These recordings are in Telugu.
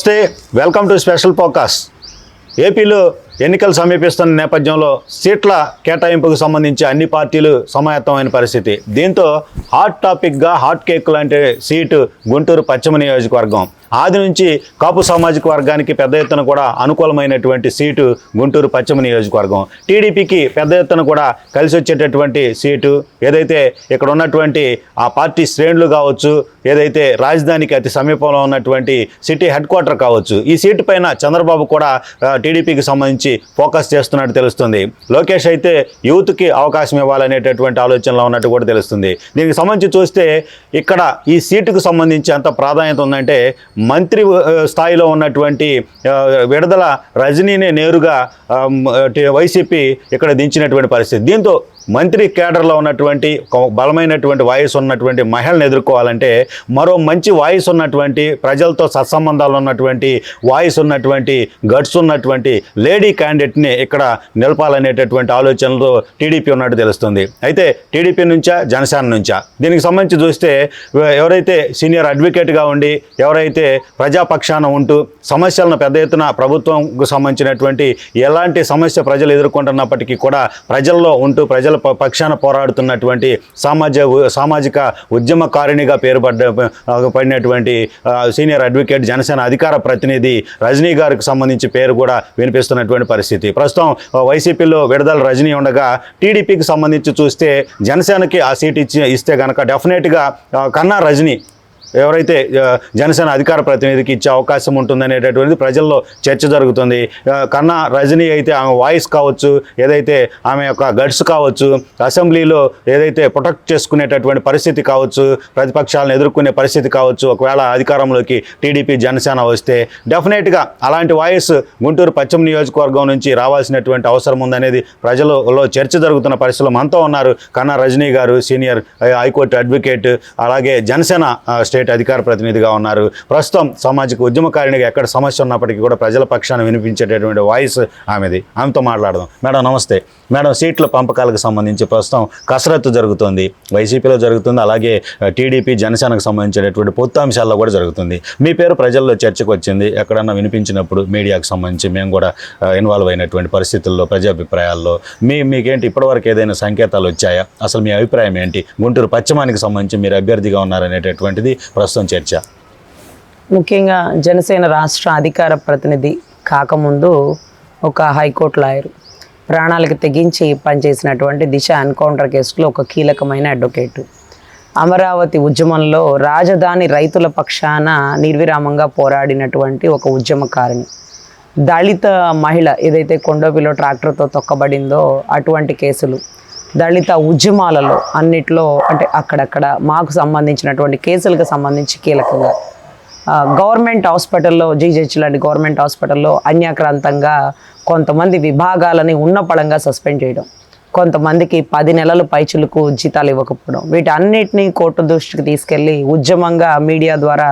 నమస్తే, వెల్కమ్ టు స్పెషల్ ఫోకస్. ఏపీలో ఎన్నికలు సమీపిస్తున్న నేపథ్యంలో సీట్ల కేటాయింపుకు సంబంధించి అన్ని పార్టీలు సమాయత్తమైన పరిస్థితి. దీంతో హాట్ టాపిక్గా హాట్ కేక్ లాంటి సీటు గుంటూరు పశ్చిమ నియోజకవర్గం. ఆది నుంచి కాపు సామాజిక వర్గానికి పెద్ద ఎత్తున కూడా అనుకూలమైనటువంటి సీటు గుంటూరు పశ్చిమ నియోజకవర్గం. టీడీపీకి పెద్ద ఎత్తున కూడా కలిసి వచ్చేటటువంటి సీటు. ఏదైతే ఇక్కడ ఉన్నటువంటి ఆ పార్టీ శ్రేణులు కావచ్చు, ఏదైతే రాజధానికి అతి సమీపంలో ఉన్నటువంటి సిటీ హెడ్ క్వార్టర్ కావచ్చు, ఈ సీటు పైన చంద్రబాబు కూడా టీడీపీకి సంబంధించి ఫోకస్ చేస్తున్నట్టు తెలుస్తుంది. లోకేష్ అయితే యూత్కి అవకాశం ఇవ్వాలనేటటువంటి ఆలోచనలో ఉన్నట్టు కూడా తెలుస్తుంది. దీనికి సంబంధించి చూస్తే ఇక్కడ ఈ సీటుకు సంబంధించి ఎంత ప్రాధాన్యత ఉందంటే, మంత్రి స్థాయిలో ఉన్నటువంటి విడుదల రజనీని నేరుగా వైసీపీ ఇక్కడ దించినటువంటి పరిస్థితి. దీంతో మంత్రి కేడర్లో ఉన్నటువంటి బలమైనటువంటి వాయిస్ ఉన్నటువంటి మహిళను ఎదుర్కోవాలంటే మరో మంచి వాయిస్ ఉన్నటువంటి, ప్రజలతో సత్సంబంధాలు ఉన్నటువంటి, వాయిస్ ఉన్నటువంటి, గట్స్ ఉన్నటువంటి లేడీ క్యాండిడేట్ని ఇక్కడ నిలపాలనేటటువంటి ఆలోచనలో టీడీపీ ఉన్నట్టు తెలుస్తుంది. అయితే టీడీపీ నుంచా జనసేన నుంచా దీనికి సంబంధించి చూస్తే, ఎవరైతే సీనియర్ అడ్వకేట్గా ఉండి, ఎవరైతే ప్రజాపక్షాన ఉంటూ సమస్యలను పెద్ద ఎత్తున ప్రభుత్వంకు సంబంధించినటువంటి ఎలాంటి సమస్య ప్రజలు ఎదుర్కొంటున్నప్పటికీ కూడా ప్రజల్లో ఉంటూ ప్రజల పక్షాన పోరాడుతున్నటువంటి సామాజిక ఉద్యమకారిణిగా పడినటువంటి సీనియర్ అడ్వకేట్, జనసేన అధికార ప్రతినిధి రజనీ గారికి సంబంధించి పేరు కూడా వినిపిస్తున్నటువంటి పరిస్థితి. ప్రస్తుతం వైసీపీలో విడుదల రజనీ ఉండగా, టీడీపీకి సంబంధించి చూస్తే జనసేనకి ఆ సీట్ ఇస్తే కనుక డెఫినెట్గా కన్నా రజనీ ఎవరైతే జనసేన అధికార ప్రతినిధికి ఇచ్చే అవకాశం ఉంటుందనేటటువంటిది ప్రజల్లో చర్చ జరుగుతుంది. కన్నా రజనీ అయితే ఆమె వాయిస్ కావచ్చు, ఏదైతే ఆమె యొక్క గట్స్ కావచ్చు, అసెంబ్లీలో ఏదైతే ప్రొటెక్ట్ చేసుకునేటటువంటి పరిస్థితి కావచ్చు, ప్రతిపక్షాలను ఎదుర్కొనే పరిస్థితి కావచ్చు, ఒకవేళ అధికారంలోకి టీడీపీ జనసేన వస్తే డెఫినెట్గా అలాంటి వాయిస్ గుంటూరు పశ్చిమ నియోజకవర్గం నుంచి రావాల్సినటువంటి అవసరం ఉందనేది ప్రజలలో చర్చ జరుగుతున్న పరిస్థితుల్లో మనతో ఉన్నారు కన్నా రజనీ గారు, సీనియర్ హైకోర్టు అడ్వకేట్, అలాగే జనసేన స్టేట్ అధికార ప్రతినిధిగా ఉన్నారు. ప్రస్తుతం సామాజిక ఉద్యమకారిణిగా ఎక్కడ సమస్య ఉన్నప్పటికీ కూడా ప్రజల పక్షాన వినిపించేటటువంటి వాయిస్ ఆమెది. ఆమెతో మాట్లాడదాం. మేడం నమస్తే. మేడం, సీట్ల పంపకాలకు సంబంధించి ప్రస్తుతం కసరత్తు జరుగుతుంది, వైసీపీలో జరుగుతుంది, అలాగే టీడీపీ జనసేనకు సంబంధించినటువంటి పొత్తు అంశాల్లో కూడా జరుగుతుంది. మీ పేరు ప్రజల్లో చర్చకు వచ్చింది. ఎక్కడన్నా వినిపించినప్పుడు మీడియాకు సంబంధించి మేము కూడా ఇన్వాల్వ్ అయినటువంటి పరిస్థితుల్లో, ప్రజాభిప్రాయాల్లో మీకేంటి ఇప్పటివరకు ఏదైనా సంకేతాలు వచ్చాయా? అసలు మీ అభిప్రాయం ఏంటి? గుంటూరు పశ్చిమానికి సంబంధించి మీరు అభ్యర్థిగా ఉన్నారనేటటువంటిది ప్రస్తుతం చర్చ. ముఖ్యంగా జనసేన రాష్ట్ర అధికార ప్రతినిధి కాకముందు ఒక హైకోర్టు లాయర్, ప్రాణాలకు తెగించి పనిచేసినటువంటి దిశ ఎన్కౌంటర్ కేసులో ఒక కీలకమైన అడ్వకేట్, అమరావతి ఉద్యమంలో రాజధాని రైతుల పక్షాన నిర్విరామంగా పోరాడినటువంటి ఒక ఉద్యమకారిణి, దళిత మహిళ ఏదైతే కొండోపిలో ట్రాక్టర్తో తొక్కబడిందో అటువంటి కేసులు, దళిత ఉద్యమాలలో అన్నిట్లో అంటే అక్కడక్కడ మాకు సంబంధించినటువంటి కేసులకు సంబంధించి కీలకంగా గవర్నమెంట్ హాస్పిటల్లో, జీజెచ్ లాంటి గవర్నమెంట్ హాస్పిటల్లో అన్యాక్రాంతంగా కొంతమంది విభాగాలని ఉన్నపళంగా సస్పెండ్ చేయడం, కొంతమందికి 10 నెలలు పైచులకు జీతాలు ఇవ్వకపోవడం, వీటన్నిటినీ కోర్టు దృష్టికి తీసుకెళ్ళి ఉద్యమంగా మీడియా ద్వారా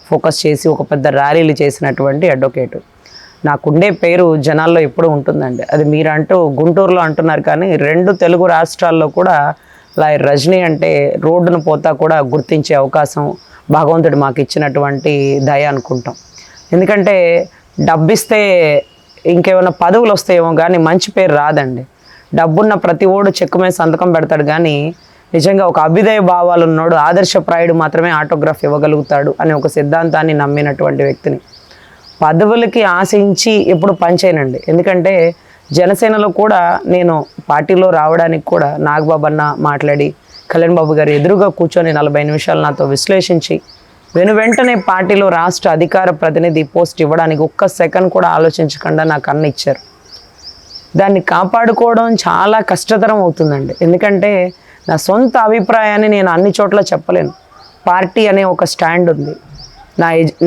ఫోకస్ చేసి ఒక పెద్ద ర్యాలీలు చేసినటువంటి అడ్వకేటు. నాకుండే పేరు జనాల్లో ఎప్పుడూ ఉంటుందండి. అది మీరంటూ గుంటూరులో అంటున్నారు, కానీ 2 తెలుగు రాష్ట్రాల్లో కూడా లాయర్ రజనీ అంటే రోడ్డును పోతా కూడా గుర్తించే అవకాశం భగవంతుడు మాకు ఇచ్చినటువంటి దయ అనుకుంటాం. ఎందుకంటే డబ్బిస్తే ఇంకేమైనా పదవులు వస్తాయేమో కానీ మంచి పేరు రాదండి. డబ్బున్న ప్రతి ఓడు చెక్కు మీద సంతకం పెడతాడు, కానీ నిజంగా ఒక అభ్యుదయ భావాలు ఉన్నాడు, ఆదర్శప్రాయుడు మాత్రమే ఆటోగ్రాఫ్ ఇవ్వగలుగుతాడు అనే ఒక సిద్ధాంతాన్ని నమ్మినటువంటి వ్యక్తిని పదవులకి ఆశించి ఎప్పుడు పనిచేయనండి. ఎందుకంటే జనసేనలో కూడా నేను పార్టీలో రావడానికి కూడా నాగబాబు అన్న మాట్లాడి, కళ్యాణ్ బాబు గారు ఎదురుగా కూర్చొని 40 నిమిషాలు నాతో విశ్లేషించి వెంటనే పార్టీలో రాష్ట్ర అధికార ప్రతినిధి పోస్ట్ ఇవ్వడానికి ఒక్క సెకండ్ కూడా ఆలోచించకుండా నాకు అన్న ఇచ్చారు. దాన్ని కాపాడుకోవడం చాలా కష్టతరం అవుతుందండి. ఎందుకంటే నా సొంత అభిప్రాయాన్ని నేను అన్ని చోట్ల చెప్పలేను. పార్టీ అనే ఒక స్టాండ్ ఉంది,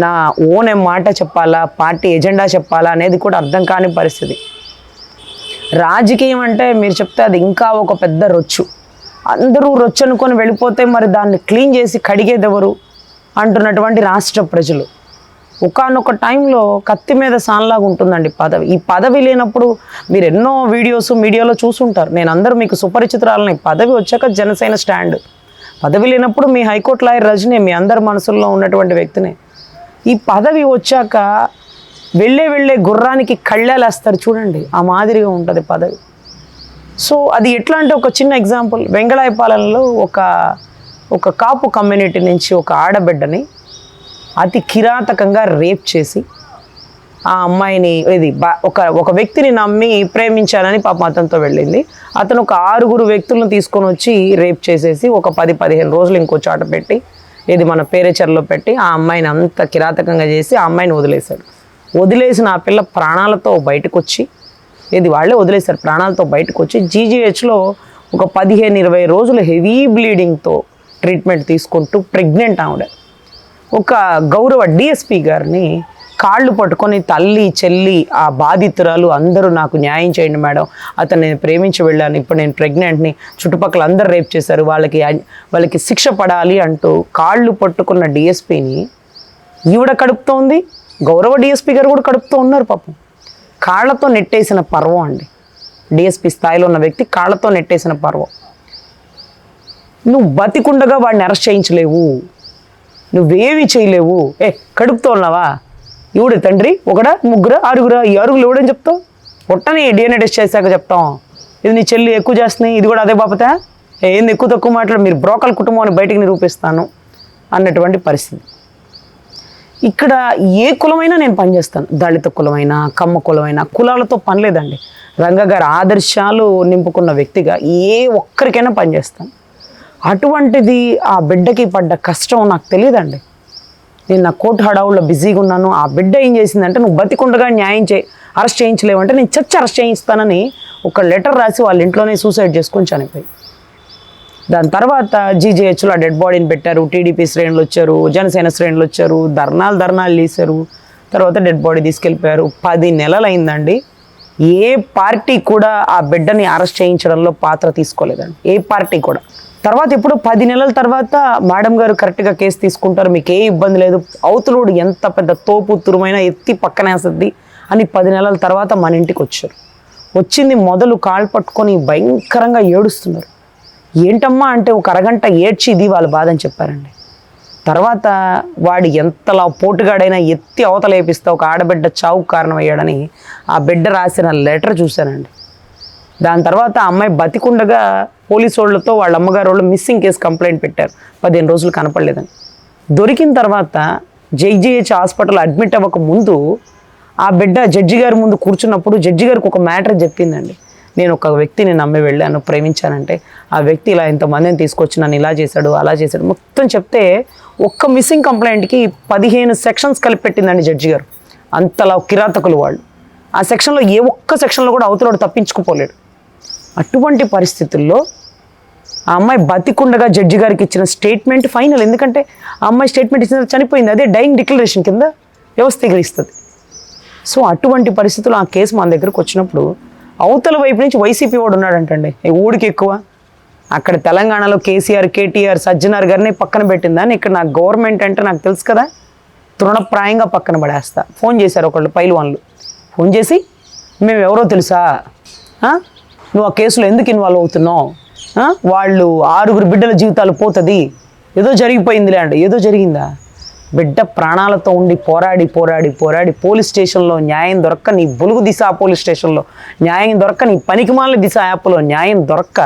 నా ఓన్ మాట చెప్పాలా, పార్టీ ఎజెండా చెప్పాలా అనేది కూడా అర్థం కాని పరిస్థితి. రాజకీయం అంటే మీరు చెప్తే అది ఇంకా ఒక పెద్ద రొచ్చు, అందరూ రొచ్చు అనుకొని వెళ్ళిపోతే మరి దాన్ని క్లీన్ చేసి కడిగేది ఎవరు అంటున్నటువంటి రాష్ట్ర ప్రజలు. ఒకానొక టైంలో కత్తి మీద సాన్లాగా ఉంటుందండి పదవి. ఈ పదవి లేనప్పుడు మీరు ఎన్నో వీడియోస్ మీడియాలో చూసుంటారు, నేను అందరూ మీకు సుపరిచితురాలని. పదవి వచ్చాక జనసేన స్టాండ్, పదవి లేనప్పుడు మీ హైకోర్టు లాయర్ రజనీ మీ అందరి మనసుల్లో ఉన్నటువంటి వ్యక్తినే. ఈ పదవి వచ్చాక వెళ్ళే గుర్రానికి కళ్ళేలేస్తారు చూడండి, ఆ మాదిరిగా ఉంటుంది పదవి. సో అది ఎట్లా అంటే ఒక చిన్న ఎగ్జాంపుల్, వెంగళాయపాలెంలో ఒక కాపు కమ్యూనిటీ నుంచి ఒక ఆడబిడ్డని అతి కిరాతకంగా రేప్ చేసి ఆ అమ్మాయిని ఒక వ్యక్తిని నమ్మి ప్రేమించాలని పాపం అతనితో వెళ్ళింది. అతను ఒక 6 వ్యక్తులను తీసుకొని వచ్చి రేప్ చేసేసి ఒక 10-15 రోజులు ఇంకో చోట పెట్టి మన పేరేచర్లో పెట్టి ఆ అమ్మాయిని అంత కిరాతకంగా చేసి ఆ అమ్మాయిని వదిలేశాడు. వదిలేసిన ఆ పిల్ల ప్రాణాలతో బయటకు వచ్చి వాళ్ళే వదిలేశారు, ప్రాణాలతో బయటకు వచ్చి జీజీహెచ్లో ఒక 15-20 రోజులు హెవీ బ్లీడింగ్తో ట్రీట్మెంట్ తీసుకుంటూ ప్రెగ్నెంట్ ఆవిడ ఒక గౌరవ డిఎస్పి గారిని కాళ్ళు పట్టుకొని తల్లి చెల్లి ఆ బాధితురాలు అందరూ నాకు న్యాయం చేయండి మేడం, అతను నేను ప్రేమించి వెళ్ళాను, ఇప్పుడు నేను ప్రెగ్నెంట్ని, చుట్టుపక్కల అందరు రేప్ చేశారు, వాళ్ళకి శిక్ష పడాలి అంటూ కాళ్ళు పట్టుకున్న డిఎస్పిని ఈవిడ కడుపుతోంది, గౌరవ డిఎస్పి గారు కూడా కడుపుతూ ఉన్నారు పాపం. కాళ్లతో నెట్టేసిన పర్వం అండి, డిఎస్పి స్థాయిలో ఉన్న వ్యక్తి కాళ్లతో నెట్టేసిన పర్వం. నువ్వు బతికుండగా వాడిని అరెస్ట్ చేయించలేవు, నువ్వేవి చేయలేవు. కడుపుతో ఉన్నావా, ఇవిడు తండ్రి 1, 3, 6, ఈ 6 ఎవడని చెప్తావు, పొట్టని డిఎన్ఏ టెస్ట్ చేశాక చెప్తాం, ఇది నీ చెల్లి ఎక్కువ చేస్తుంది, ఇది కూడా అదే బాపతే, ఏంది ఎక్కువ తక్కువ మాట్లాడు, మీరు బ్రోకల్ కుటుంబాన్ని బయటికి నిరూపిస్తాను అన్నటువంటి పరిస్థితి. ఇక్కడ ఏ కులమైనా నేను పనిచేస్తాను, దళిత కులమైనా కమ్మ కులమైనా, కులాలతో పని లేదండి. రంగ గారి ఆదర్శాలు నింపుకున్న వ్యక్తిగా ఏ ఒక్కరికైనా పనిచేస్తాను. అటువంటిది ఆ బిడ్డకి పడ్డ కష్టం నాకు తెలియదండి. నేను నా కోర్టు హడావుల్లో బిజీగా ఉన్నాను. ఆ బిడ్డ ఏం చేసిందంటే, నువ్వు బతికుండగా అరెస్ట్ చేయించలేవంటే నేను అరెస్ట్ చేయిస్తానని ఒక లెటర్ రాసి వాళ్ళ ఇంట్లోనే సూసైడ్ చేసుకొని చనిపోయి, దాని తర్వాత జీజీహెచ్లో ఆ డెడ్ బాడీని పెట్టారు. టీడీపీ శ్రేణులు వచ్చారు, జనసేన శ్రేణులు వచ్చారు, ధర్నాలు తీశారు. తర్వాత డెడ్ బాడీ తీసుకెళ్ళిపోయారు. 10 నెలలు అయిందండి. ఏ పార్టీ కూడా ఆ బిడ్డని అరెస్ట్ చేయించడంలో పాత్ర తీసుకోలేదండి, ఏ పార్టీ కూడా. తర్వాత ఇప్పుడు 10 నెలల తర్వాత మేడం గారు కరెక్ట్గా కేసు తీసుకుంటారు, మీకు ఏ ఇబ్బంది లేదు, అవతలుడు ఎంత పెద్ద తోపు తురుమైనా ఎత్తి పక్కనేస్తుంది అని 10 నెలల తర్వాత మన ఇంటికి వచ్చారు. వచ్చింది మొదలు కాళ్ళు పట్టుకొని భయంకరంగా ఏడుస్తున్నారు. ఏంటమ్మా అంటే ఒక అరగంట ఏడ్చి ఇది వాళ్ళ బాధ అని చెప్పారండి. తర్వాత వాడు ఎంతలా పోటుగాడైనా ఎత్తి అవతలేపిస్తే ఒక ఆడబిడ్డ చావుకు కారణమయ్యాడని ఆ బిడ్డ రాసిన లెటర్ చూశానండి. దాని తర్వాత ఆ అమ్మాయి బతికుండగా పోలీసు వాళ్ళతో వాళ్ళ అమ్మగారు వాళ్ళు మిస్సింగ్ కేసు కంప్లైంట్ పెట్టారు, 15 రోజులు కనపడలేదని. దొరికిన తర్వాత జేజీహెచ్ హాస్పిటల్ అడ్మిట్ అవ్వక ముందు ఆ బిడ్డ జడ్జి గారి ముందు కూర్చున్నప్పుడు జడ్జి గారికి ఒక మ్యాటర్ చెప్పిందండి. నేను ఒక వ్యక్తిని నమ్మి వెళ్ళాను, ప్రేమించానంటే ఆ వ్యక్తి ఇలా ఇంతమందిని తీసుకొచ్చి నన్ను ఇలా చేశాడు అలా చేశాడు మొత్తం చెప్తే ఒక్క మిస్సింగ్ కంప్లైంట్కి 15 సెక్షన్స్ కలిపి పెట్టిందండి జడ్జి గారు. అంతలా కిరాతకులు వాళ్ళు. ఆ సెక్షన్లో ఏ ఒక్క సెక్షన్లో కూడా అవతలోడు తప్పించుకుపోలేడు. అటువంటి పరిస్థితుల్లో ఆ అమ్మాయి బతికుండగా జడ్జి గారికి ఇచ్చిన స్టేట్మెంట్ ఫైనల్. ఎందుకంటే ఆ అమ్మాయి స్టేట్మెంట్ ఇచ్చిన చనిపోయింది, అదే డైయింగ్ డిక్లరేషన్ కింద వ్యవస్థీకరిస్తుంది. సో అటువంటి పరిస్థితుల్లో ఆ కేసు మన దగ్గరకు వచ్చినప్పుడు అవతల వైపు నుంచి వైసీపీ వాడు ఉన్నాడంటండి, ఊడికి ఎక్కువ. అక్కడ తెలంగాణలో కేసీఆర్, కేటీఆర్, సజ్జనార్ గారిని పక్కన పెట్టిందని, ఇక్కడ నాకు గవర్నమెంట్ అంటే నాకు తెలుసు కదా, తృణప్రాయంగా పక్కన పడేస్తా. ఫోన్ చేశారు ఒకళ్ళు పైల్వాన్లు, ఫోన్ చేసి మేము ఎవరో తెలుసా, నువ్వు ఆ కేసులో ఎందుకు ఇన్వాల్వ్ అవుతున్నావు, వాళ్ళు 6 బిడ్డల జీవితాలు పోతుంది, ఏదో జరిగిపోయిందిలే అంటే. ఏదో జరిగిందా? బిడ్డ ప్రాణాలతో ఉండి పోరాడి పోలీస్ స్టేషన్లో న్యాయం దొరక్క, నీ బులుగు దిశ పోలీస్ స్టేషన్లో న్యాయం దొరక్క, నీ పనికిమాల దిశ యాప్లో న్యాయం దొరక్క,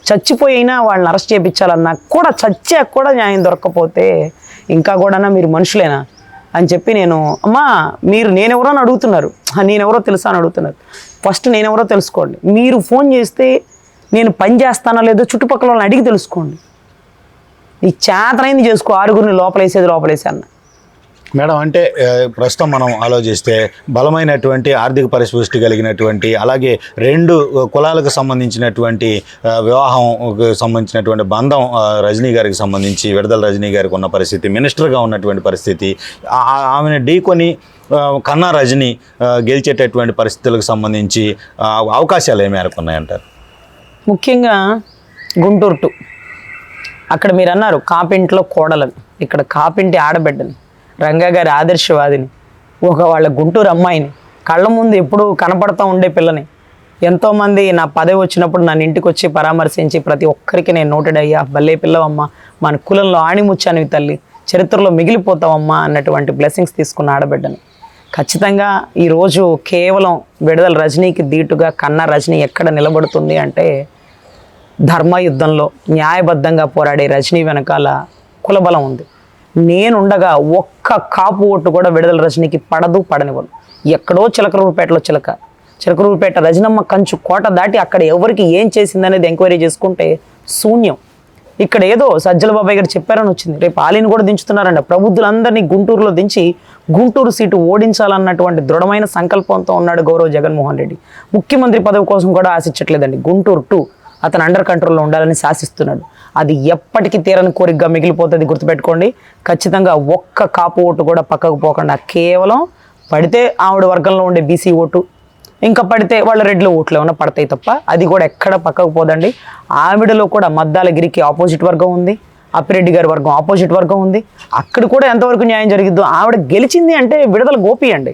చచ్చిపోయినా వాళ్ళని అరెస్ట్ చేయించాలన్నా కూడా చచ్చాక కూడా న్యాయం దొరక్కపోతే ఇంకా కూడా మీరు మనుషులేనా అని చెప్పి నేను, అమ్మా మీరు నేనెవరో అని అడుగుతున్నారు, నేనెవరో తెలుసా అని అడుగుతున్నారు. ఫస్ట్ నేనెవరో తెలుసుకోండి. మీరు ఫోన్ చేస్తే నేను పని చేస్తానో లేదో చుట్టుపక్కల వాళ్ళని అడిగి తెలుసుకోండి. నీ చేతనైంది చేసుకో, 6 లోపలేసి అన్న. మేడం, అంటే ప్రస్తుతం మనం ఆలోచిస్తే బలమైనటువంటి ఆర్థిక పరిపుష్టి కలిగినటువంటి, అలాగే 2 కులాలకు సంబంధించినటువంటి వివాహం సంబంధించినటువంటి బంధం రజనీ గారికి సంబంధించి, విడుదల రజనీ గారికి ఉన్న పరిస్థితి, మినిస్టర్గా ఉన్నటువంటి పరిస్థితి, ఆమెను ఢీకొని కన్నా రజనీ గెలిచేటటువంటి పరిస్థితులకు సంబంధించి అవకాశాలు ఏ మేరకు ఉన్నాయంటారు? ముఖ్యంగా గుంటూరు 2 అక్కడ మీరు అన్నారు కాపింట్లో కోడలని, ఇక్కడ కాపింటి ఆడబిడ్డని, రంగా గారి ఆదర్శవాదిని, వాళ్ళ గుంటూరు అమ్మాయిని, కళ్ళ ముందు ఎప్పుడూ కనపడుతూ ఉండే పిల్లని, ఎంతోమంది నా పదవి వచ్చినప్పుడు నన్ను ఇంటికి వచ్చి పరామర్శించి ప్రతి ఒక్కరికి నేను నోటెడ్ అయ్యా, భలే పిల్లవమ్మ, మన కులంలో ఆణిముచ్చానివి తల్లి, చరిత్రలో మిగిలిపోతావమ్మా అన్నటువంటి బ్లెస్సింగ్స్ తీసుకున్న ఆడబిడ్డని. ఖచ్చితంగా ఈరోజు కేవలం విడుదల రజనీకి ధీటుగా కన్నా రజనీ ఎక్కడ నిలబడుతుంది అంటే ధర్మయుద్ధంలో న్యాయబద్ధంగా పోరాడే రజనీ వెనకాల కులబలం ఉంది. నేనుండగా ఒక్క కాపు ఓటు కూడా విడుదల రజనీకి పడనివ్వను. ఎక్కడో చిలకలూరుపేటలో చిలకలూరుపేట రజనమ్మ కంచు కోట దాటి అక్కడ ఎవరికి ఏం చేసిందనేది ఎంక్వైరీ చేసుకుంటే శూన్యం. ఇక్కడ ఏదో సజ్జల బాబాయ్ గారు చెప్పారని వచ్చింది. రేపు ఆలీని కూడా దించుతున్నారంట. ప్రబుద్ధులందరినీ గుంటూరులో దించి గుంటూరు సీటు ఓడించాలన్నటువంటి దృఢమైన సంకల్పంతో ఉన్నాడు గౌరవ జగన్మోహన్ రెడ్డి. ముఖ్యమంత్రి పదవి కోసం కూడా ఆశించట్లేదండి. గుంటూరు 2 అతను అండర్ కంట్రోల్లో ఉండాలని శాసిస్తున్నాడు. అది ఎప్పటికీ తీరని కోరికగా మిగిలిపోతుంది, గుర్తుపెట్టుకోండి. ఖచ్చితంగా ఒక్క కాపు ఓటు కూడా పక్కకు పోకుండా కేవలం పడితే ఆవిడ వర్గంలో ఉండే బీసీ ఓటు, ఇంకా పడితే వాళ్ళ రెడ్ల ఓట్లు ఏమైనా పడతాయి తప్ప అది కూడా ఎక్కడ పక్కకు పోదండి. ఆవిడలో కూడా మద్దాలగిరికి ఆపోజిట్ వర్గం ఉంది, అప్పిరెడ్డి గారి వర్గం ఆపోజిట్ వర్గం ఉంది. అక్కడ కూడా ఎంతవరకు న్యాయం జరిగిద్దో. ఆవిడ గెలిచింది అంటే విడుదల గోపి అండి.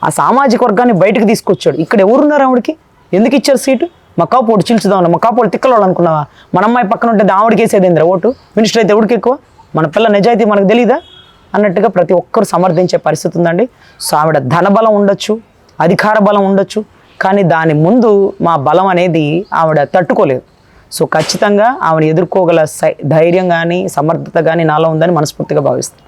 ఆ సామాజిక వర్గాన్ని బయటకు తీసుకొచ్చాడు. ఇక్కడ ఎవరున్నారు ఆవిడకి? ఎందుకు ఇచ్చారు సీటు? మా కాపు ఓటు చీల్చుదాం, మా కాపు వాళ్ళు తిక్కలు అనుకున్నావా? మన అమ్మాయి పక్కన ఉంటే ఆవిడకి వేసేదేంద్ర ఓటు? మినిస్టర్ అయితే ఎవరికి ఎక్కువ? మన పిల్ల నిజాయితీ మనకు తెలీదా అన్నట్టుగా ప్రతి ఒక్కరు సమర్థించే పరిస్థితి ఉందండి. సో ఆవిడ ధనబలం ఉండొచ్చు, అధికార బలం ఉండొచ్చు, కానీ దాని ముందు మా బలం అనేది ఆవిడ తట్టుకోలేదు. సో ఖచ్చితంగా ఆవిడ ఎదుర్కోగల ధైర్యం కానీ సమర్థత కానీ నాలో ఉందని మనస్ఫూర్తిగా భావిస్తాను.